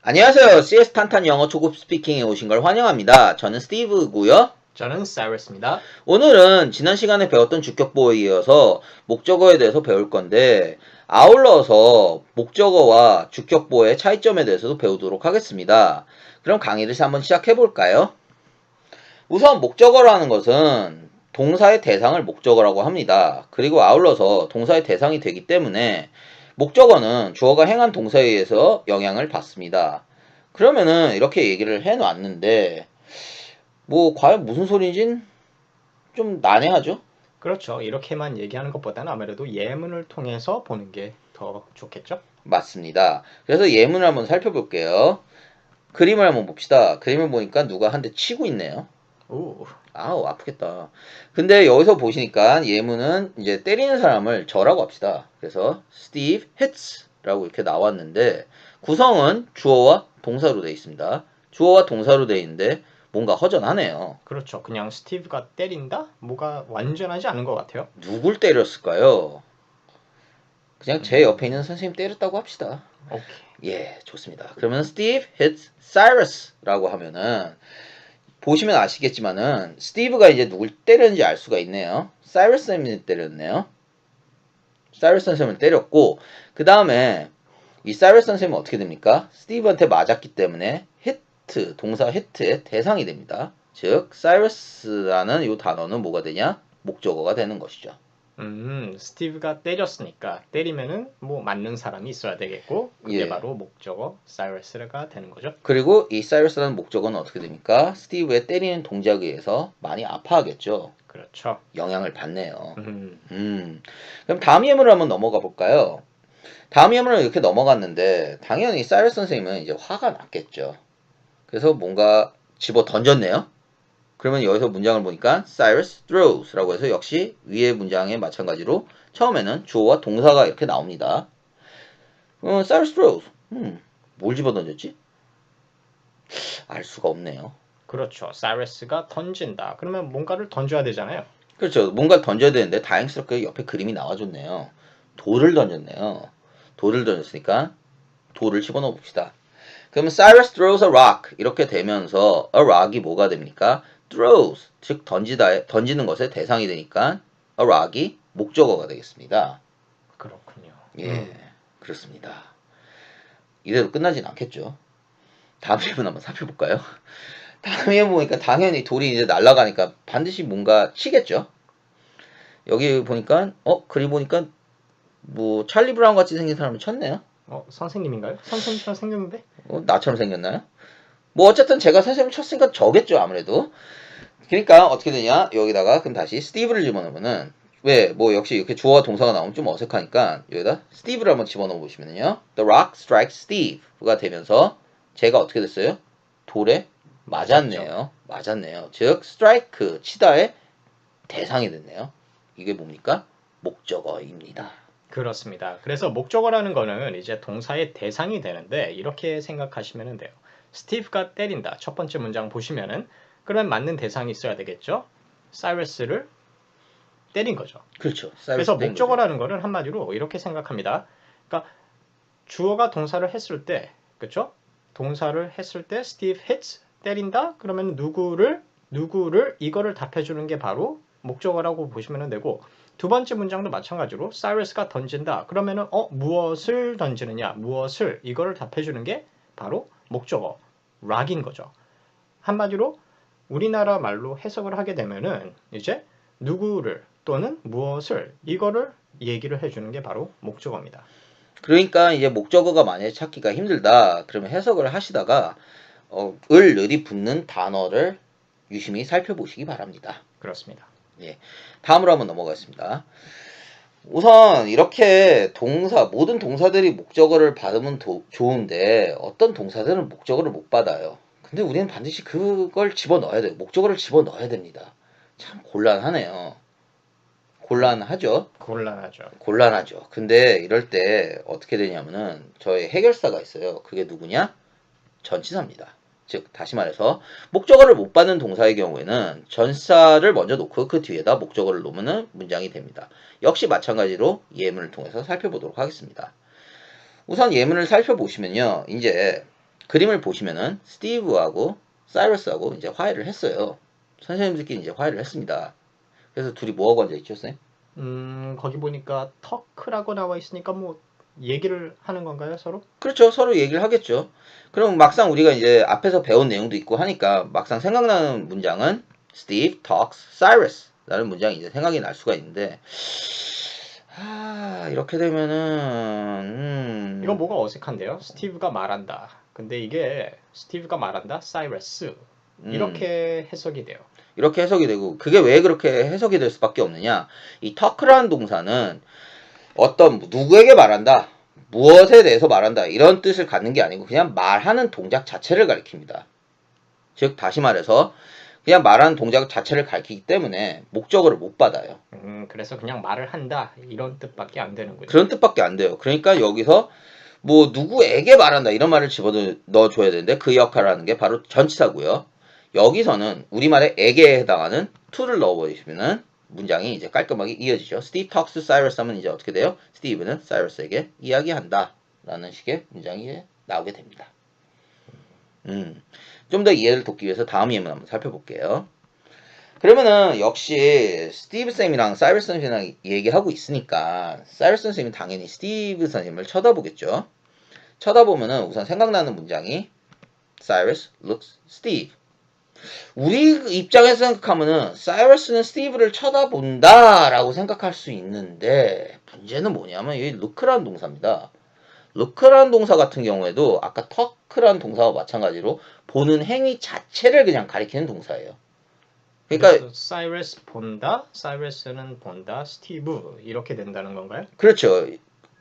안녕하세요. CS 탄탄 영어 초급 스피킹에 오신 걸 환영합니다. 저는 스티브고요. 저는 사이러스입니다. 오늘은 지난 시간에 배웠던 주격보에 이어서 목적어에 대해서 배울 건데 아울러서 목적어와 주격보의 차이점에 대해서도 배우도록 하겠습니다. 그럼 강의를 한번 시작해 볼까요? 우선 목적어라는 것은 동사의 대상을 목적어라고 합니다. 그리고 아울러서 동사의 대상이 되기 때문에 목적어는 주어가 행한 동사에 의해서 영향을 받습니다. 그러면은 이렇게 얘기를 해놨는데 뭐 과연 무슨 소리인진 좀 난해하죠? 그렇죠. 이렇게만 얘기하는 것보다는 아무래도 예문을 통해서 보는 게 더 좋겠죠? 맞습니다. 그래서 예문을 한번 살펴볼게요. 그림을 한번 봅시다. 그림을 보니까 누가 한 대 치고 있네요. 오, 아우 아프겠다. 근데 여기서 보시니까 예문은 이제 때리는 사람을 저라고 합시다. 그래서 Steve hits라고 이렇게 나왔는데 구성은 주어와 동사로 되어 있습니다. 주어와 동사로 되어 있는데 뭔가 허전하네요. 그렇죠. 그냥 스티브가 때린다? 뭐가 완전하지 않은 것 같아요. 누굴 때렸을까요? 그냥 제 옆에 있는 선생님 때렸다고 합시다. 오케이. 예, 좋습니다. 그러면 Steve hits Cyrus라고 하면은 보시면 아시겠지만은 스티브가 이제 누굴 때렸는지 알 수가 있네요. 사이러스 선생님을 때렸네요. 사이러스 선생님을 때렸고 그 다음에 이 사이러스 선생님은 어떻게 됩니까? 스티브한테 맞았기 때문에 히트 동사 히트의 대상이 됩니다. 즉 사이러스라는 이 단어는 뭐가 되냐? 목적어가 되는 것이죠. 스티브가 때렸으니까 때리면은 뭐 맞는 사람이 있어야 되겠고 그게 예. 바로 목적어 사이러스가 되는 거죠. 그리고 이 사이러스라는 목적어는 어떻게 됩니까? 스티브의 때리는 동작에 의해서 많이 아파하겠죠. 그렇죠. 영향을 받네요. 음, 그럼 다음 예문을 한번 넘어가 볼까요? 다음 예문을 이렇게 넘어갔는데 당연히 사이러스 선생님은 이제 화가 났겠죠. 그래서 뭔가 집어 던졌네요. 그러면 여기서 문장을 보니까 Cyrus throws라고 해서 역시 위의 문장에 마찬가지로 처음에는 주어와 동사가 이렇게 나옵니다. Cyrus throws. 뭘 집어 던졌지? 알 수가 없네요. 그렇죠. 사이러스가 던진다. 그러면 뭔가를 던져야 되잖아요. 그렇죠. 뭔가를 던져야 되는데 다행스럽게 옆에 그림이 나와줬네요. 돌을 던졌네요. 돌을 던졌으니까 돌을 집어넣어 봅시다. 그러면 Cyrus throws a rock 이렇게 되면서 a rock이 뭐가 됩니까? throws 즉 던지는 것의 대상이 되니까 a rock이 목적어가 되겠습니다. 그렇군요. 예, 그렇습니다. 이대로 끝나진 않겠죠. 다음 예문 한번 살펴볼까요? 다음 예문 보니까 당연히 돌이 이제 날아가니까 반드시 뭔가 치겠죠. 여기 보니까 그림 보니까 뭐 찰리 브라운 같이 생긴 사람이 쳤네요. 선생님인가요? 선생님처럼 생겼는데? 나처럼 생겼나요? 뭐 어쨌든 제가 선생님 쳤으니까 저겠죠 아무래도. 그러니까 어떻게 되냐 여기다가 그럼 다시 스티브를 집어넣으면은 왜 뭐 역시 이렇게 주어와 동사가 나오면 좀 어색하니까 여기다 스티브를 한번 집어넣어 보시면은요 The rock strikes Steve가 되면서 제가 어떻게 됐어요? 돌에 맞았네요. 맞았네요. 즉 strike 치다의 대상이 됐네요. 이게 뭡니까? 목적어입니다. 그렇습니다. 그래서 목적어라는 거는 이제 동사의 대상이 되는데 이렇게 생각하시면 돼요. 스티브가 때린다. 첫 번째 문장 보시면은 그러면 맞는 대상이 있어야 되겠죠. 사이러스를 때린 거죠. 그렇죠. 그래서 사이러스 때린 거죠. 목적어라는 거는 한마디로 이렇게 생각합니다. 그러니까 주어가 동사를 했을 때, 그렇죠? 동사를 했을 때 스티브 hits 때린다. 그러면 누구를 이거를 답해주는 게 바로 목적어라고 보시면 되고 두 번째 문장도 마찬가지로 사이러스가 던진다. 그러면은 무엇을 던지느냐, 무엇을 이거를 답해주는 게 바로 목적어 rock인 거죠. 한마디로 우리나라 말로 해석을 하게 되면은 이제 누구를 또는 무엇을 이거를 얘기를 해주는 게 바로 목적어입니다. 그러니까 이제 목적어가 만약에 찾기가 힘들다. 그러면 해석을 하시다가 을, 을이 붙는 단어를 유심히 살펴보시기 바랍니다. 그렇습니다. 예. 다음으로 한번 넘어가겠습니다. 우선 이렇게 모든 동사들이 목적어를 받으면 좋은데 어떤 동사들은 목적어를 못 받아요. 근데 우리는 반드시 그걸 집어넣어야 돼요. 목적어를 집어넣어야 됩니다. 참 곤란하네요. 곤란하죠? 곤란하죠. 곤란하죠. 근데 이럴 때 어떻게 되냐면은 저의 해결사가 있어요. 그게 누구냐? 전치사입니다. 즉 다시 말해서 목적어를 못 받는 동사의 경우에는 전치사를 먼저 놓고 그 뒤에다 목적어를 놓으면 문장이 됩니다. 역시 마찬가지로 예문을 통해서 살펴보도록 하겠습니다. 우선 예문을 살펴보시면요. 이제 그림을 보시면은 스티브하고 사이러스하고 이제 화해를 했어요. 선생님들끼리 이제 화해를 했습니다. 그래서 둘이 뭐하고 앉아있죠, 쌤? 거기 보니까 터크라고 나와 있으니까 뭐 얘기를 하는 건가요, 서로? 그렇죠. 서로 얘기를 하겠죠. 그럼 막상 우리가 이제 앞에서 배운 내용도 있고 하니까 막상 생각나는 문장은 Steve talks Cyrus 라는 문장이 이제 생각이 날 수가 있는데 이렇게 되면은 이거 뭐가 어색한데요? 스티브가 말한다. 근데 이게 스티브가 말한다, 사이러스. 이렇게 해석이 돼요. 이렇게 해석이 되고 그게 왜 그렇게 해석이 될 수밖에 없느냐? 이 talk라는 동사는 어떤 누구에게 말한다, 무엇에 대해서 말한다 이런 뜻을 갖는 게 아니고 그냥 말하는 동작 자체를 가리킵니다. 즉 다시 말해서 그냥 말하는 동작 자체를 가리키기 때문에 목적어를 못 받아요. 그래서 그냥 말을 한다 이런 뜻밖에 안 되는군요. 그런 뜻밖에 안 돼요. 그러니까 여기서 뭐 누구에게 말한다 이런 말을 집어넣어 줘야 되는데 그 역할을 하는 게 바로 전치사고요. 여기서는 우리말의 에게에 해당하는 to를 넣어버리시면은 문장이 이제 깔끔하게 이어지죠. Steve talks to Cyrus 하면 이제 어떻게 돼요? 스티브는 사이러스에게 이야기한다 라는 식의 문장이 나오게 됩니다. 좀 더 이해를 돕기 위해서 다음 예문 한번 살펴볼게요. 그러면은 역시 스티브 쌤이랑 사이러스 선생님이랑 얘기하고 있으니까 사이러스 선생님은 당연히 스티브 선생님을 쳐다보겠죠. 쳐다보면은 우선 생각나는 문장이 Cyrus looks Steve. 우리 입장에서 생각하면은 사이러스는 스티브를 쳐다본다 라고 생각할 수 있는데 문제는 뭐냐면 이 look라는 동사입니다. look라는 동사 같은 경우에도 아까 talk라는 동사와 마찬가지로 보는 행위 자체를 그냥 가리키는 동사예요. 그러니까 사이러스 본다, 사이러스는 본다, 스티브 이렇게 된다는 건가요? 그렇죠.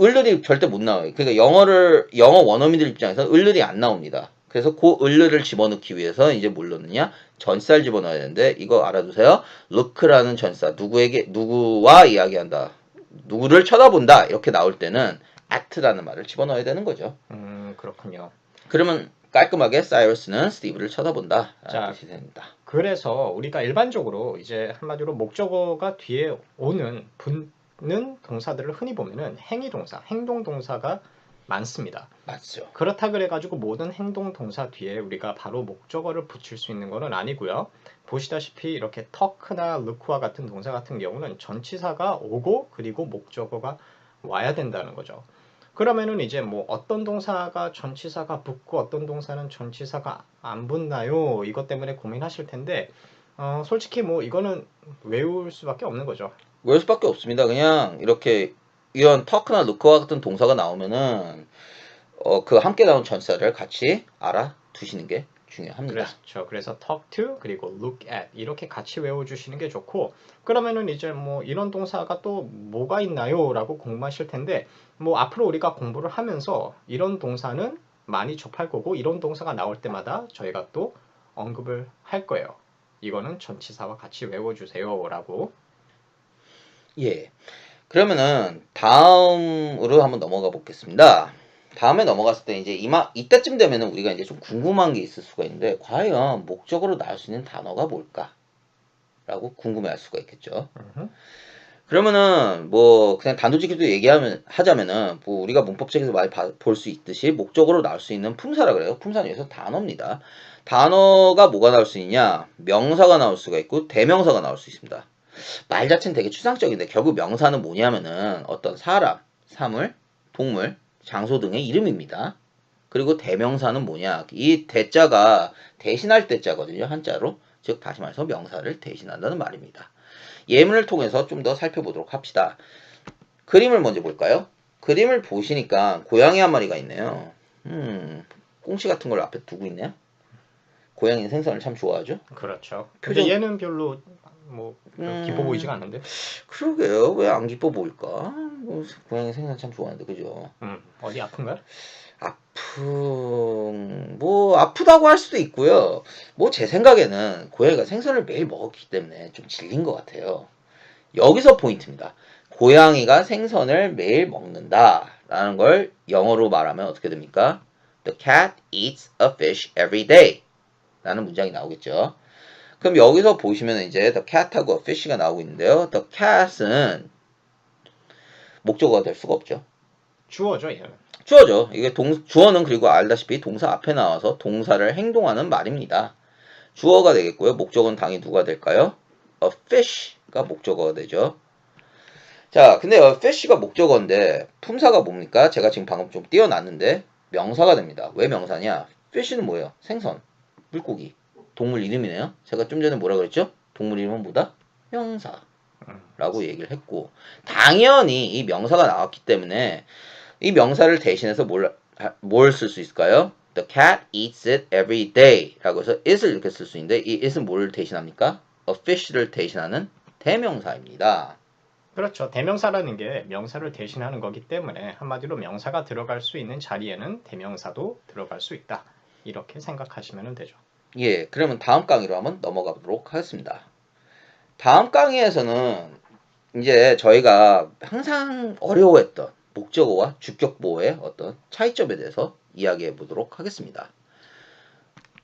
을들이 절대 못 나와요. 그러니까 영어 원어민들 입장에서 을들이 안 나옵니다. 그래서 그 을을 집어넣기 위해서 이제 뭘 넣느냐? 전치사를 집어넣어야 되는데 이거 알아두세요. look라는 전치사 누구와 이야기한다. 누구를 쳐다본다. 이렇게 나올 때는 at라는 말을 집어넣어야 되는 거죠. 그렇군요. 그러면 깔끔하게 사이러스는 스티브를 쳐다본다. 라는 뜻이 됩니다. 그래서 우리가 일반적으로 이제 한마디로 목적어가 뒤에 오는 붙는 동사들을 흔히 보면은 행위동사, 행동동사가 많습니다. 맞죠. 그렇다 그래가지고 모든 행동동사 뒤에 우리가 바로 목적어를 붙일 수 있는 것은 아니고요. 보시다시피 이렇게 talk나 look와 같은 동사 같은 경우는 전치사가 오고 그리고 목적어가 와야 된다는 거죠. 그러면은 이제 뭐 어떤 동사가 전치사가 붙고 어떤 동사는 전치사가 안 붙나요? 이것 때문에 고민하실 텐데 솔직히 뭐 이거는 외울 수밖에 없는 거죠. 외울 수밖에 없습니다. 그냥 이렇게 이런 talk나 look와 같은 동사가 나오면은 그 함께 나온 전치사를 같이 알아두시는 게 중요합니다. 그렇죠. 그래서 talk to 그리고 look at 이렇게 같이 외워주시는 게 좋고 그러면은 이제 뭐 이런 동사가 또 뭐가 있나요? 라고 궁금하실 텐데 뭐 앞으로 우리가 공부를 하면서 이런 동사는 많이 접할 거고 이런 동사가 나올 때마다 저희가 또 언급을 할 거예요. 이거는 전치사와 같이 외워주세요. 라고. 예. 그러면은 다음으로 한번 넘어가 보겠습니다. 다음에 넘어갔을 때 이제 이때쯤 되면은 우리가 이제 좀 궁금한 게 있을 수가 있는데 과연 목적으로 나올 수 있는 단어가 뭘까? 라고 궁금해할 수가 있겠죠. 그러면은 뭐 그냥 단도직입도 하자면은 뭐 우리가 문법책에서 많이 볼 수 있듯이 목적으로 나올 수 있는 품사라 그래요. 품사는 여기서 단어입니다. 단어가 뭐가 나올 수 있냐? 명사가 나올 수가 있고 대명사가 나올 수 있습니다. 말 자체는 되게 추상적인데 결국 명사는 뭐냐면은 어떤 사람, 사물, 동물, 장소 등의 이름입니다. 그리고 대명사는 뭐냐? 이 대자가 대신할 대자거든요. 한자로. 즉 다시 말해서 명사를 대신한다는 말입니다. 예문을 통해서 좀 더 살펴보도록 합시다. 그림을 먼저 볼까요? 그림을 보시니까 고양이 한 마리가 있네요. 꽁치 같은 걸 앞에 두고 있네요. 고양이는 생선을 참 좋아하죠. 그렇죠. 근데 얘는 별로 뭐 기뻐 보이지가 않는데. 그러게요. 왜 안 기뻐 보일까? 고양이 생선 참 좋아하는데 그죠? 어디 아픈가? 뭐 아프다고 할 수도 있고요. 뭐 제 생각에는 고양이가 생선을 매일 먹었기 때문에 좀 질린 것 같아요. 여기서 포인트입니다. 고양이가 생선을 매일 먹는다 라는 걸 영어로 말하면 어떻게 됩니까? The cat eats a fish every day 라는 문장이 나오겠죠. 그럼 여기서 보시면 이제 the cat하고 a fish가 나오고 있는데요. the cat은 목적어가 될 수가 없죠. 주어죠, 얘는. 주어죠. 이게 주어는 그리고 알다시피 동사 앞에 나와서 동사를 행동하는 말입니다. 주어가 되겠고요. 목적어는 당연히 누가 될까요? A fish가 목적어가 되죠. 자, 근데 a fish가 목적어인데 품사가 뭡니까? 제가 지금 방금 좀 띄워놨는데 명사가 됩니다. 왜 명사냐? fish는 뭐예요? 생선, 물고기, 동물 이름이네요. 제가 좀 전에 뭐라 그랬죠? 동물 이름은 뭐다? 명사라고 얘기를 했고 당연히 이 명사가 나왔기 때문에 이 명사를 대신해서 뭘 쓸 수 있을까요? The cat eats it every day 라고 해서 it을 이렇게 쓸 수 있는데 이 it은 뭘 대신합니까? A fish를 대신하는 대명사입니다. 그렇죠. 대명사라는 게 명사를 대신하는 거기 때문에 한마디로 명사가 들어갈 수 있는 자리에는 대명사도 들어갈 수 있다. 이렇게 생각하시면 되죠. 예, 그러면 다음 강의로 한번 넘어가 보도록 하겠습니다. 다음 강의에서는 이제 저희가 항상 어려워했던 목적어와 주격보의 어떤 차이점에 대해서 이야기해 보도록 하겠습니다.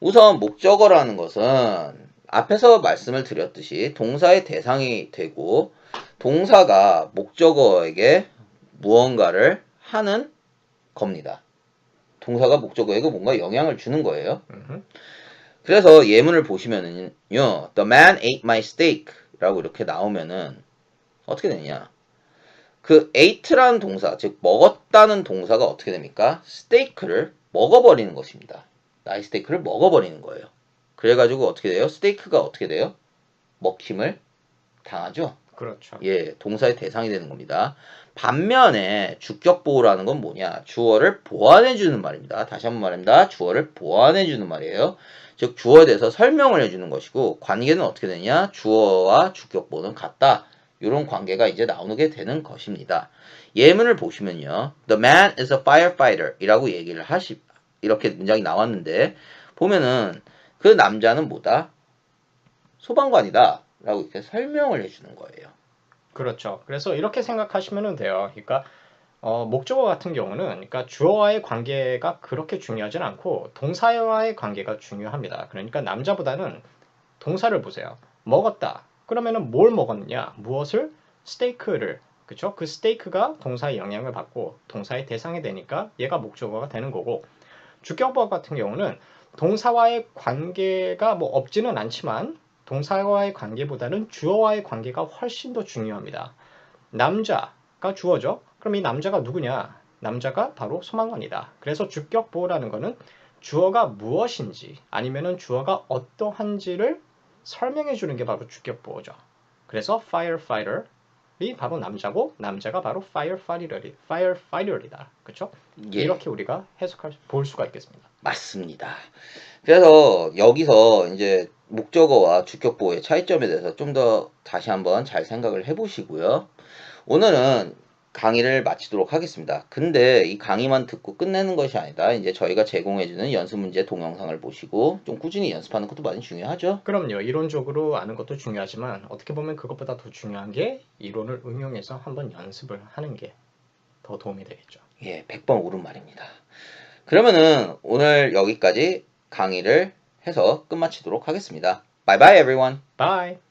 우선 목적어라는 것은 앞에서 말씀을 드렸듯이 동사의 대상이 되고 동사가 목적어에게 무언가를 하는 겁니다. 동사가 목적어에게 뭔가 영향을 주는 거예요. 그래서 예문을 보시면은요, The man ate my steak 라고 이렇게 나오면은 어떻게 되냐? 그 ate라는 동사, 즉 먹었다는 동사가 어떻게 됩니까? 스테이크를 먹어버리는 것입니다. 나의 스테이크를 먹어버리는 거예요. 그래가지고 어떻게 돼요? 스테이크가 어떻게 돼요? 먹힘을 당하죠. 그렇죠. 예, 동사의 대상이 되는 겁니다. 반면에 주격보호라는 건 뭐냐? 주어를 보완해주는 말입니다. 다시 한번 말합니다. 주어를 보완해주는 말이에요. 즉 주어에 대해서 설명을 해주는 것이고 관계는 어떻게 되냐? 주어와 주격보호는 같다. 이런 관계가 이제 나오게 되는 것입니다. 예문을 보시면요. The man is a firefighter 이라고 얘기를 이렇게 문장이 나왔는데 보면은 그 남자는 뭐다? 소방관이다. 라고 이렇게 설명을 해주는 거예요. 그렇죠. 그래서 이렇게 생각하시면 돼요. 그러니까 목적어 같은 경우는 그러니까 주어와의 관계가 그렇게 중요하진 않고 동사와의 관계가 중요합니다. 그러니까 남자보다는 동사를 보세요. 먹었다. 그러면은 뭘 먹었냐? 무엇을? 스테이크를. 그쵸? 그 스테이크가 동사의 영향을 받고 동사의 대상이 되니까 얘가 목적어가 되는 거고 주격법 같은 경우는 동사와의 관계가 뭐 없지는 않지만 동사와의 관계보다는 주어와의 관계가 훨씬 더 중요합니다. 남자가 주어죠. 그럼 이 남자가 누구냐? 남자가 바로 소망관이다. 그래서 주격보호라는 거는 주어가 무엇인지 아니면은 주어가 어떠한지를 설명해 주는 게 바로 주격보호죠. 그래서 firefighter이 바로 남자고 남자가 바로 firefighter이다. 그렇죠? 예. 이렇게 우리가 볼 수가 있겠습니다. 맞습니다. 그래서 여기서 이제 목적어와 주격보호의 차이점에 대해서 좀 더 다시 한번 잘 생각을 해보시고요. 오늘은 강의를 마치도록 하겠습니다. 근데 이 강의만 듣고 끝내는 것이 아니다. 이제 저희가 제공해주는 연습 문제 동영상을 보시고 좀 꾸준히 연습하는 것도 많이 중요하죠. 그럼요. 이론적으로 아는 것도 중요하지만 어떻게 보면 그것보다 더 중요한 게 이론을 응용해서 한번 연습을 하는 게 더 도움이 되겠죠. 예, 100번 옳은 말입니다. 그러면은 오늘 여기까지 강의를 해서 끝마치도록 하겠습니다. Bye bye everyone. Bye.